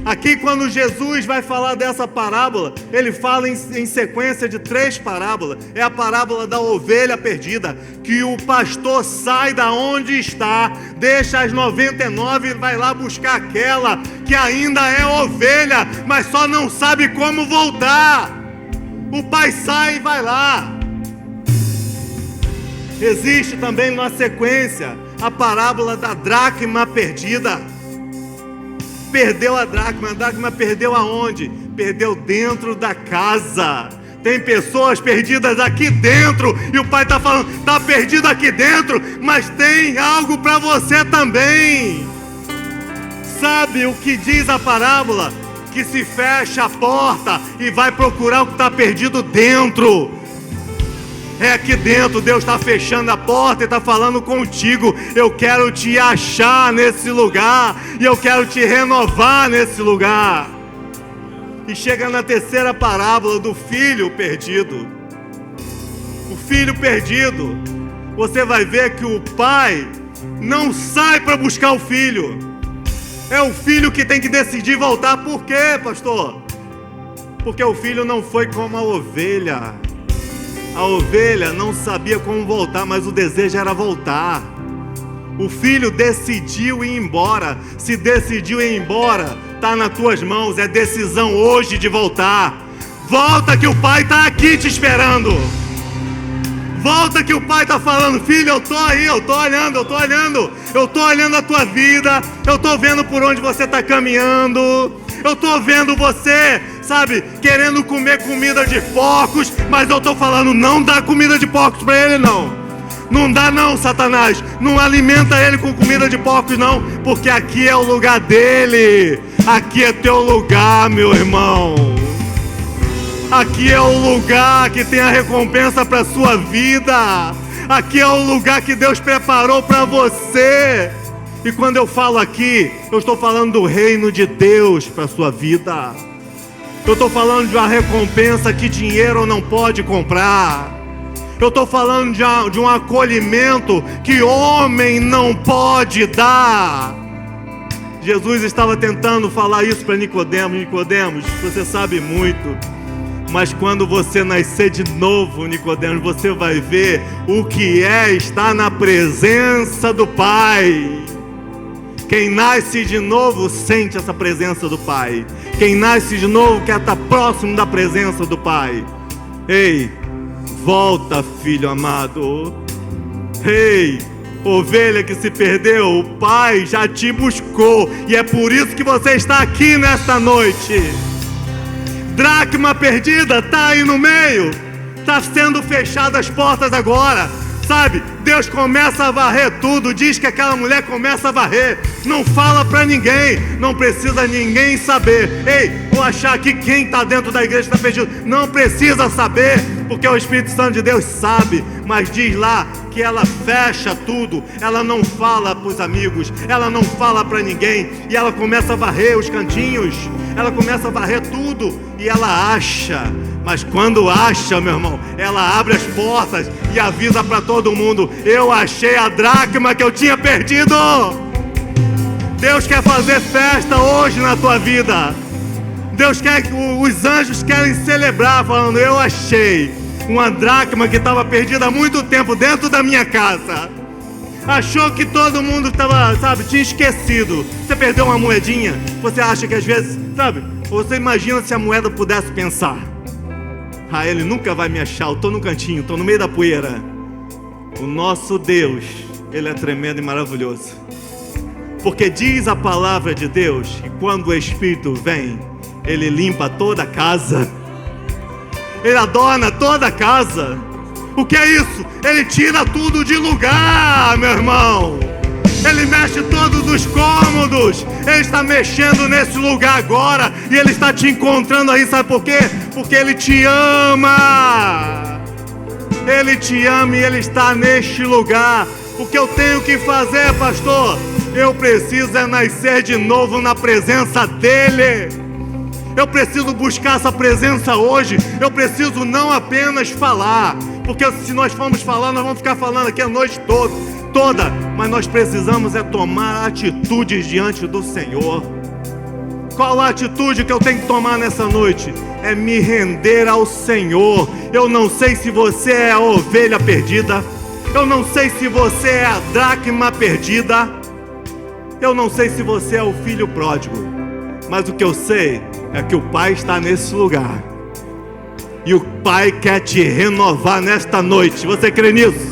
Aqui, quando Jesus vai falar dessa parábola, ele fala em sequência de 3 parábolas. É a parábola da ovelha perdida, que o pastor sai da onde está, deixa as 99 e vai lá buscar aquela que ainda é ovelha, mas só não sabe como voltar. O pai sai e vai lá. Existe também na sequência a parábola da dracma perdida. Perdeu a dracma perdeu aonde? Perdeu dentro da casa. Tem pessoas perdidas aqui dentro, e o pai está falando: está perdido aqui dentro, mas tem algo para você também. Sabe o que diz a parábola? Que se fecha a porta e vai procurar o que está perdido dentro. É aqui dentro, Deus está fechando a porta e está falando contigo: eu quero te achar nesse lugar, e eu quero te renovar nesse lugar. E chega na terceira parábola do filho perdido. O filho perdido, você vai ver que o pai não sai para buscar o filho. É o filho que tem que decidir voltar. Por quê, pastor? Porque o filho não foi como a ovelha. A ovelha não sabia como voltar, mas o desejo era voltar. O filho decidiu ir embora. Se decidiu ir embora, está nas tuas mãos. É decisão hoje de voltar. Volta, que o pai está aqui te esperando. Volta, que o pai está falando: filho, eu estou aí, eu estou olhando. Eu estou olhando a tua vida. Eu estou vendo por onde você está caminhando. Eu estou vendo você, sabe, querendo comer comida de porcos, mas eu estou falando: não dá comida de porcos para ele, não. Não dá não, Satanás. Não alimenta ele com comida de porcos, não. Porque aqui é o lugar dele. Aqui é teu lugar, meu irmão. Aqui é o lugar que tem a recompensa para a sua vida. Aqui é o lugar que Deus preparou para você. E quando eu falo aqui, eu estou falando do reino de Deus para a sua vida. Eu estou falando de uma recompensa que dinheiro não pode comprar. Eu estou falando de um acolhimento que homem não pode dar. Jesus estava tentando falar isso para Nicodemos. Nicodemos, você sabe muito, mas quando você nascer de novo, Nicodemos, você vai ver o que é estar na presença do Pai. Quem nasce de novo sente essa presença do Pai. Quem nasce de novo quer estar próximo da presença do Pai. Ei, volta, filho amado. Ei, ovelha que se perdeu, o Pai já te buscou. E é por isso que você está aqui nesta noite. Dracma perdida, está aí no meio. Está sendo fechadas as portas agora. Sabe, Deus começa a varrer tudo. Diz que aquela mulher começa a varrer. Não fala pra ninguém. Não precisa ninguém saber. Ei, vou achar aqui quem está dentro da igreja está perdido. Não precisa saber. Porque o Espírito Santo de Deus sabe, mas diz lá que ela fecha tudo, ela não fala para os amigos, ela não fala para ninguém, e ela começa a varrer os cantinhos, ela começa a varrer tudo, e ela acha. Mas quando acha, meu irmão, ela abre as portas e avisa para todo mundo: eu achei a dracma que eu tinha perdido. Deus quer fazer festa hoje na tua vida. Deus quer, os anjos querem celebrar, falando: eu achei uma dracma que estava perdida há muito tempo dentro da minha casa. Achou que todo mundo estava, tinha esquecido. Você perdeu uma moedinha, você acha que às vezes, você imagina se a moeda pudesse pensar: ele nunca vai me achar, eu estou no cantinho, estou no meio da poeira. O nosso Deus, Ele é tremendo e maravilhoso. Porque diz a palavra de Deus que quando o Espírito vem, Ele limpa toda a casa, Ele adorna toda a casa. O que é isso? Ele tira tudo de lugar, meu irmão. Ele mexe todos os cômodos. Ele está mexendo nesse lugar agora, e Ele está te encontrando aí, sabe por quê? Porque Ele te ama. Ele te ama e Ele está neste lugar. O que eu tenho que fazer, pastor? Eu preciso nascer de novo na presença dEle. Eu preciso buscar essa presença hoje. Eu preciso não apenas falar, porque se nós formos falar, nós vamos ficar falando aqui a noite toda. Mas nós precisamos tomar atitudes diante do Senhor. Qual a atitude que eu tenho que tomar nessa noite? É me render ao Senhor. Eu não sei se você é a ovelha perdida, eu não sei se você é a dracma perdida, eu não sei se você é o filho pródigo, mas o que eu sei é que o Pai está nesse lugar, e o Pai quer te renovar nesta noite. Você crê nisso?